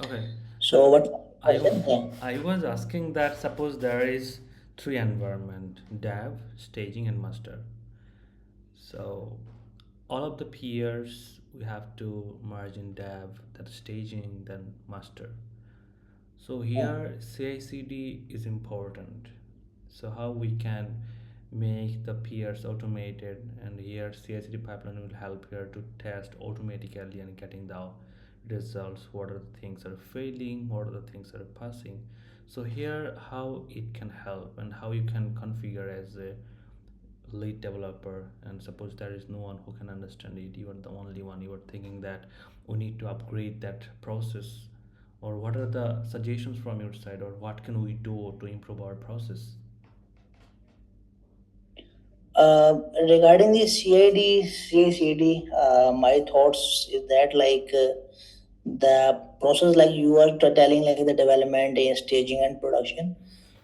Okay. So So what I question? Yeah. I was asking that suppose there is three environment, dev, staging, and master. So all of the peers we have to merge in dev, then staging, then master. So here CI/CD is important. So how we can make the peers automated, and here CI/CD pipeline will help here to test automatically and getting the results. What are the things are failing? What are the things are passing? So here how it can help and how you can configure as a lead developer, and suppose there is no one who can understand it, you are the only one, you are thinking that we need to upgrade that process, or what are the suggestions from your side, or what can we do to improve our process? Regarding the CID, CACD, my thoughts is that the process like you are telling like the development, staging and production.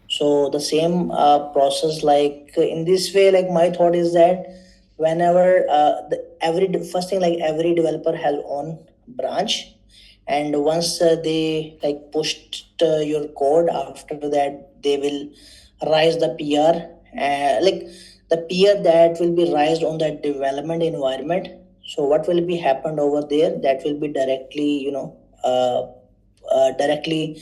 So the same process like in this way, like my thought is that whenever every first thing like every developer has own branch, and once they like pushed your code, after that they will rise the PR, like the PR that will be raised on that development environment. So what will be happened over there, that will be directly directly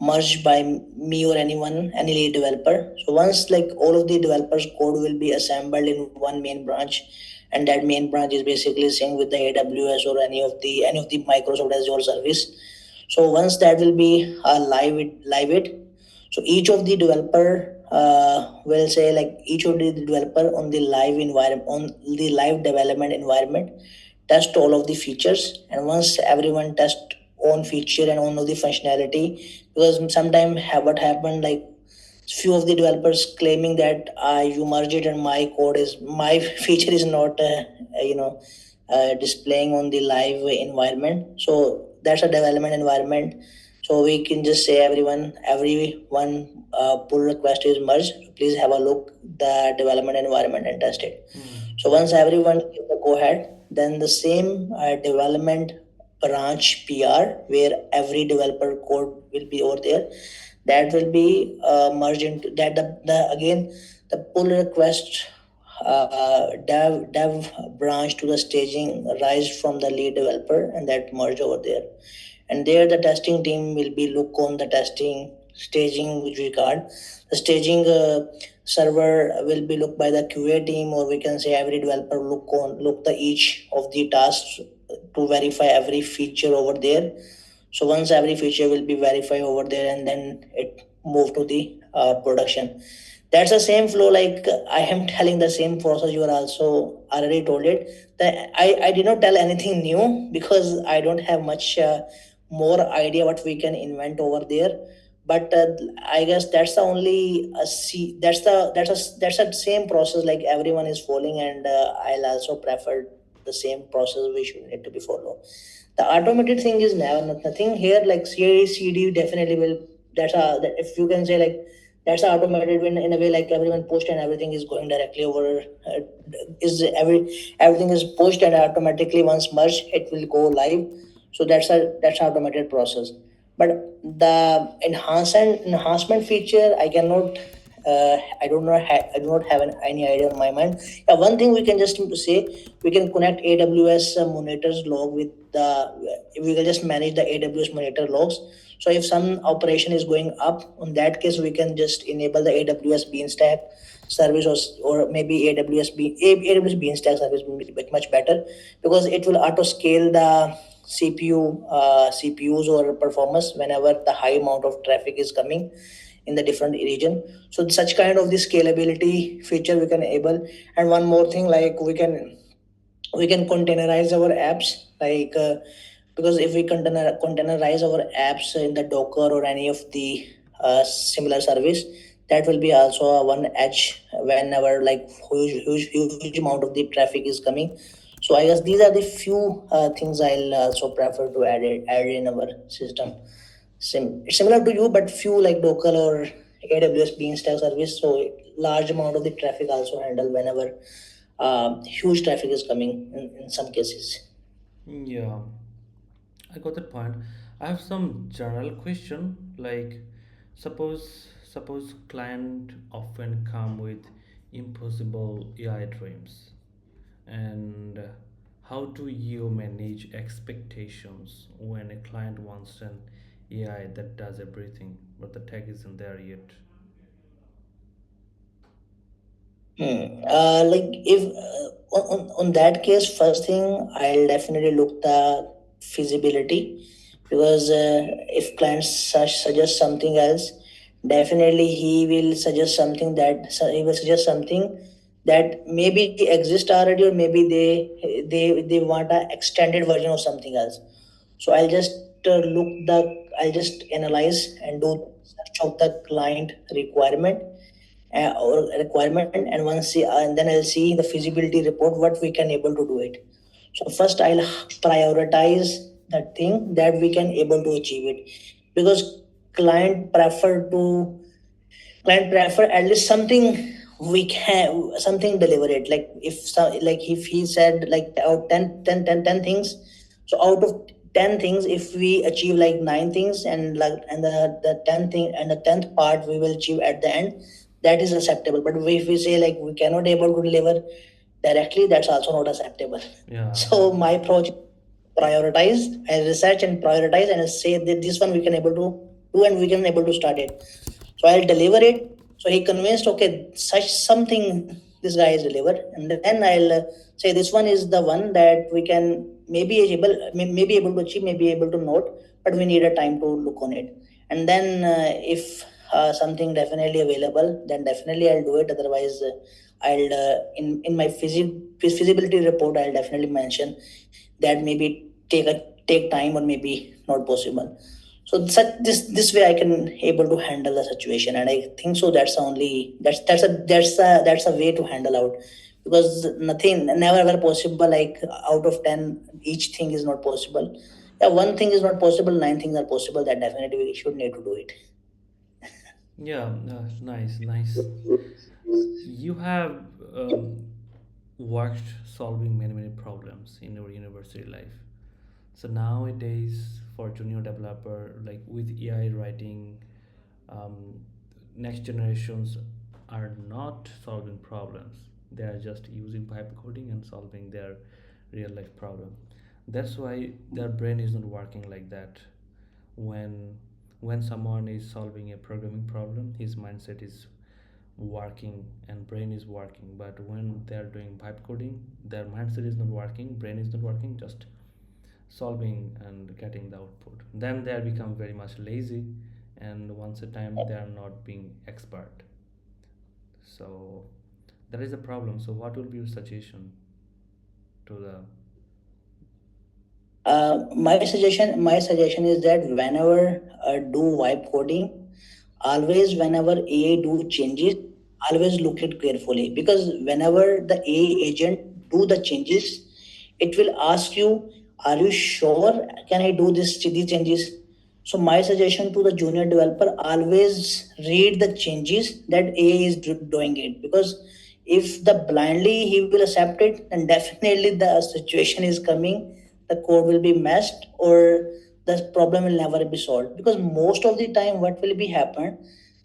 merged by me or anyone, any lead developer. So once like all of the developers code will be assembled in one main branch, and that main branch is basically synced with the AWS or any of the Microsoft Azure service. So once that will be live it, so each of the developer will say like each of the developer on the live environment, on the live development environment, test all of the features. And once everyone test own feature and own of the functionality, because sometimes what happened like few of the developers claiming that you merge it and my code is my feature is not displaying on the live environment. So that's a development environment. So we can just say everyone pull request is merged, please have a look the development environment and test it. So once everyone give the go ahead, then the same development branch PR, where every developer code will be over there, that will be merged into that the again the pull request dev branch to the staging rise from the lead developer, and that merge over there. And there the testing team will be look on the testing staging with regard the staging server will be looked by the QA team, or we can say every developer look the each of the tasks to verify every feature over there. So once every feature will be verified over there, and then it move to the production. That's the same flow like I am telling the same process, you are also already told it. That I did not tell anything new, because I don't have much more idea what we can invent over there. But I guess that's the only see that's a same process like everyone is following, and I'll also prefer the same process we should need to be follow. The automated thing is never nothing here like CI/CD definitely will. If you can say like that's automated in a way like everyone post and everything is going directly over is everything is pushed and automatically once merged it will go live. So that's an automated process. But the enhancement feature I cannot I do not have any idea in my mind. Yeah, one thing we can just say, we can connect AWS monitors log with the we can just manage the AWS monitor logs. So if some operation is going up, on that case we can just enable the AWS Beanstack service, or maybe AWS Beanstack service will be much better, because it will auto scale the CPUs or performance whenever the high amount of traffic is coming in the different region. So such kind of the scalability feature we can enable. And one more thing like we can containerize our apps because if we containerize our apps in the Docker or any of the similar service, that will be also a one edge whenever like huge amount of the traffic is coming. So I guess these are the few things I'll also prefer to add in our system. Similar to you, but few like Docker or AWS Beanstalk service. So large amount of the traffic also handle whenever huge traffic is coming in some cases. Yeah, I got that point. I have some general question like suppose client often come with impossible AI dreams, and how do you manage expectations when a client wants an AI that does everything but the tech isn't there yet? Like if on that case, first thing I'll definitely look the feasibility, because if clients suggest something else, definitely he will suggest something that he will suggest something that maybe exists already, or maybe they want a extended version of something else. So I'll just analyze and do search of the client requirement, and and then I'll see the feasibility report what we can able to do it. So first I'll prioritize that thing that we can able to achieve it, because client prefer to client prefer at least something we can something deliver it. Like like if he said like out 10 things, so out of 10 things, if we achieve like 9 things, and the 10th thing and the 10th part we will achieve at the end, that is acceptable. But if we say like we cannot able to deliver directly, that's also not acceptable. Yeah. So my approach, prioritize, I research and prioritize, and I say that this one we can able to do and we can able to start it. So I'll deliver it. So he convinced, okay, such something this guy is delivered, and then I'll say this one is the one that we can maybe able to achieve, maybe able to note, but we need a time to look on it. And then if something definitely available, then definitely I'll do it. Otherwise, I'll in my feasibility report, I'll definitely mention that maybe take time, or maybe not possible. So this way I can able to handle the situation, and I think so that's the only that's a way to handle out, because nothing never ever possible like out of 10 each thing is not possible. Yeah, one thing is not possible, 9 things are possible, that definitely we should need to do it. Yeah, nice, nice. You have worked solving many problems in your university life. So nowadays, for junior developer, like with AI writing, um, next generations are not solving problems. They are just using pipe coding and solving their real life problem. That's why their brain is not working like that. When when someone is solving a programming problem, his mindset is working and brain is working. But when they are doing pipe coding, their mindset is not working, brain is not working, just solving and getting the output. Then they become very much lazy, and once a time they are not being expert. So that is a problem. So what will be your suggestion to the? My suggestion is that whenever do vibe coding, always whenever AI do changes, always look it carefully, because whenever the AI agent do the changes, it will ask you, "Are you sure? Can I do these changes?" So my suggestion to the junior developer, always read the changes that AI is doing it, because if the blindly he will accept it, then definitely the situation is coming, the code will be messed, or the problem will never be solved. Because most of the time what will be happen,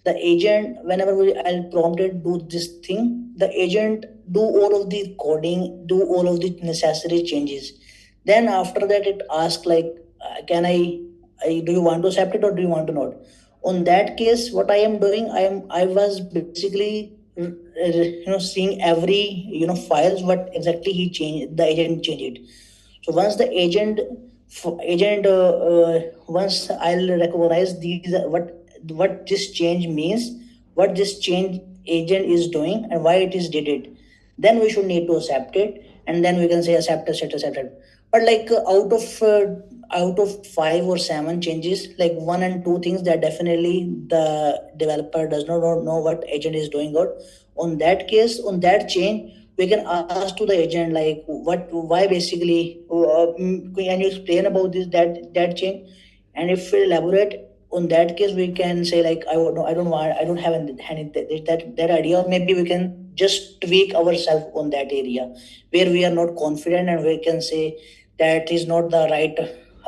the agent, whenever I'll prompt it do this thing, the agent do all of the coding, do all of the necessary changes. Then after that it asks like, can do you want to accept it or do you want to not? On that case, what I am doing, I was basically seeing every files what exactly he changed, the agent changed it. So once the agent once I'll recognize these what this change means, what this change agent is doing and why it is did it, then we should need to accept it, and then we can say accept. But like out of 5 or 7 changes, like 1 and 2 things that definitely the developer does not know what agent is doing out. On that case, on that change, we can ask to the agent like what why basically can you explain about this that change. And if we elaborate on that case, we can say like I don't have any that idea, or maybe we can just tweak ourselves on that area where we are not confident, and we can say that is not the right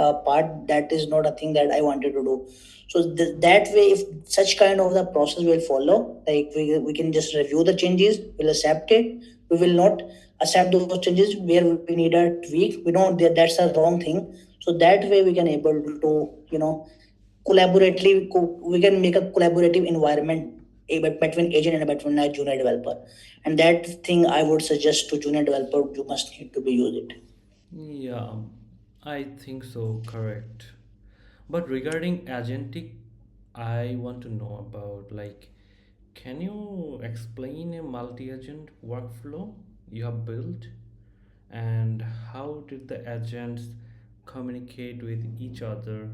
part, that is not a thing that I wanted to do. So that way, if such kind of the process will follow, like we can just review the changes, we'll accept it. We will not accept those changes where we need a tweak. We know that that's a wrong thing. So that way we can able to, we can make a collaborative environment between agent and between a junior developer. And that thing I would suggest to junior developer, you must need to be use it. Yeah, I think so, correct. But regarding agentic, I want to know about like, can you explain a multi-agent workflow you have built, and how did the agents communicate with each other,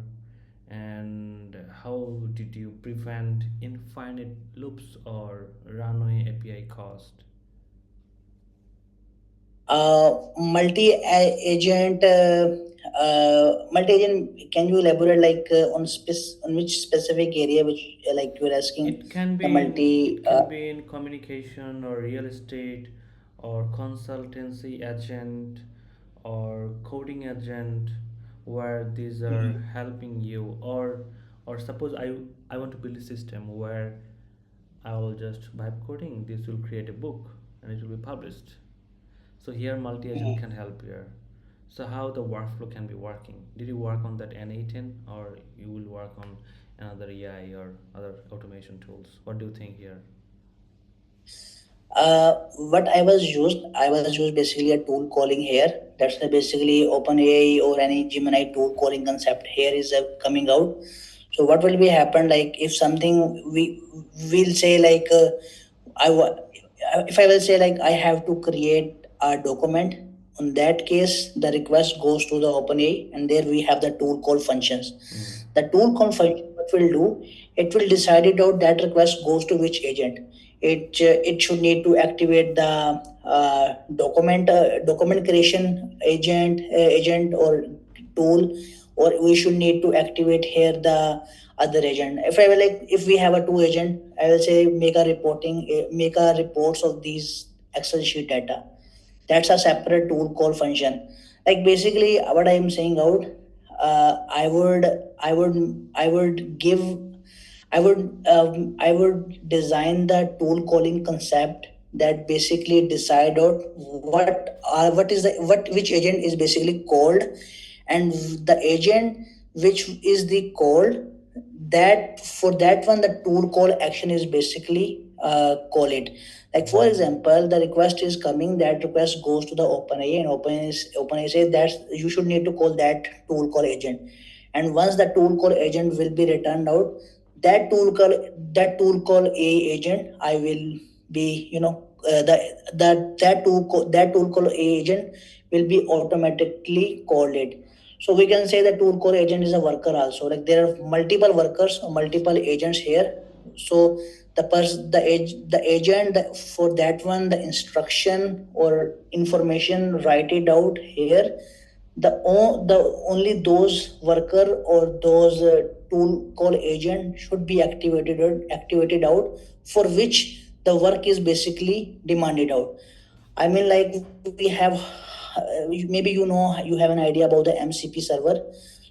and how did you prevent infinite loops or runaway API cost? Multi agent, can you elaborate like on which specific area which like you are asking? It can The be in multi it can be in communication or real estate or consultancy agent or coding agent, where these are Mhm. helping you, or suppose I want to build a system where I will just vibe coding, this will create a book and it will be published. So here multi-agent Mhm. can help here. So how the workflow can be working? Did you work on that N8N, or you will work on another AI or other automation tools? What do you think here? What I was used basically a tool calling here. That's the basically OpenAI or any Gemini tool calling concept here is coming out. So what will be happen, like if something we will say like I wa- if I will say like I have to create a document. On that case, the request goes to the OpenAI, and there we have the tool call functions. Mm. The tool call function, what will do? It will decide it out that request goes to which agent. It should need to activate the document creation agent or tool, or we should need to activate here the other agent. If I will like, if we have a two agent, I will say make a reports of these Excel sheet data. That's a separate tool call function. Like basically, what I am saying out, I would give, I would design the tool calling concept that basically decide out what is the what which agent is basically called, and the agent which is the called, that for that one the tool call action is basically call it. Like for example, the request is coming, that request goes to the OpenAI, and OpenAI says that you should need to call that tool call agent. And once the tool call agent will be returned out, that tool call a agent I will be, that tool call a agent will be automatically called it. So we can say the tool call agent is a worker also. Like there are multiple workers or multiple agents here. So the agent for that one, the instruction or information, write it out here. The only those worker or those tool call agent should be activated out, for which the work is basically demanded out. I mean, like we have, maybe you have an idea about the MCP server.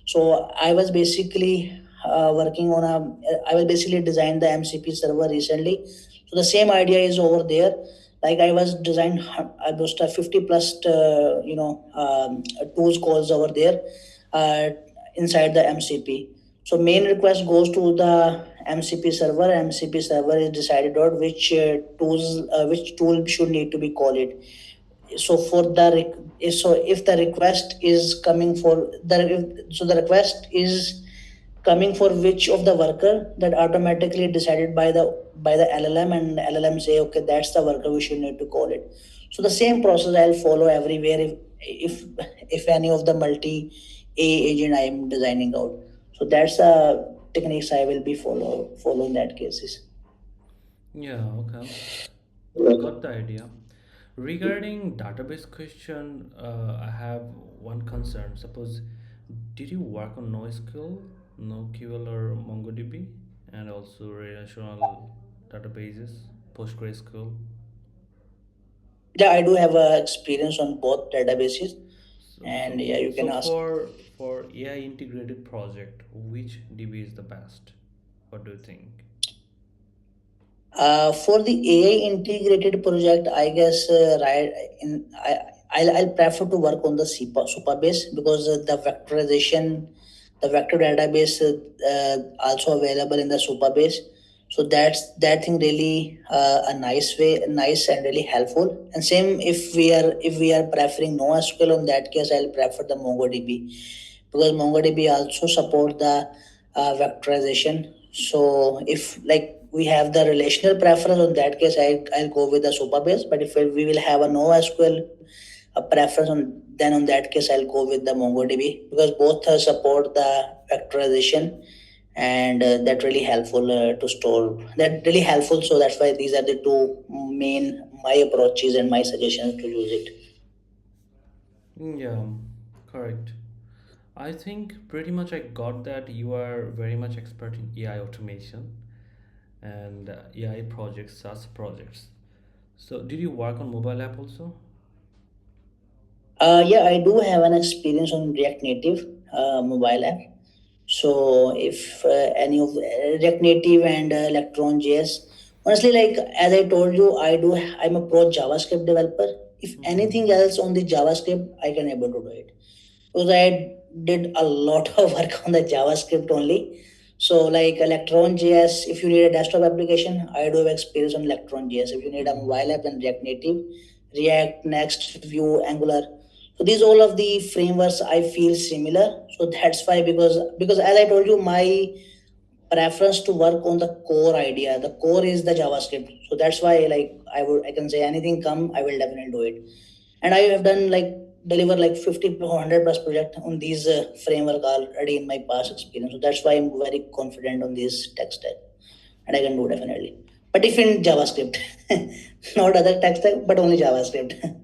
So I was basically working on I was basically designed the MCP server recently. So the same idea is over there. Like I was designed almost 50 plus, tools calls over there uh, inside the MCP. So main request goes to the MCP server. MCP server is decided on which tool should need to be called it. So for the so if the request is coming for the request is coming for which of the worker, that automatically decided by the LLM, and LLM say okay, that's the worker we should need to call it. So the same process I'll follow everywhere, if if any of the multi a agent I am designing out. So that's the techniques I will be follow in that cases. Yeah, okay. Got the idea. Regarding database question, I have one concern. Suppose, did you work on NoSQL, NoQL, or MongoDB, and also relational databases, PostgreSQL? Yeah, I do have experience on both databases, So, and so, yeah, you can so ask. for AI integrated project, which DB is the best? What do you think? For the AI integrated project, I guess right in I'll prefer to work on the Supabase because the vectorization, the vector database also available in the Supabase. So that's that thing really a nice way, nice and really helpful. And same if we are preferring NoSQL, on that case I'll prefer the MongoDB because MongoDB also support the vectorization. So if like we have the relational preference, on that case I'll go with the Supabase. But if we will have a NoSQL a preference, on then on that case I'll go with the MongoDB because both support the vectorization, and that really helpful to store. That really helpful. So that's why these are the two main my approaches and my suggestions to use it. Yeah, correct. I think pretty much I got that you are very much expert in AI automation and AI projects, SaaS projects. So, did you work on mobile app also? Yeah, I do have an experience on React Native mobile app. So if any of React Native and Electron.js, honestly, like as I told you, I'm a pro JavaScript developer. If anything Mm-hmm. else on the JavaScript, I can able to do it because I did a lot of work on the JavaScript only. So like Electron.js, if you need a desktop application, I do have experience on Electron.js. If you need a mobile Mm-hmm. app, then React Native, React, Next, Vue, Angular. So these all of the frameworks I feel similar. So that's why because as I told you, my preference to work on the core idea. The core is the JavaScript. So that's why like I can say anything come, I will definitely do it. And I have done like deliver like 50 to 100 plus project on these framework already in my past experience. So that's why I'm very confident on this tech stack, and I can do definitely. But if in JavaScript, not other tech stack, but only JavaScript.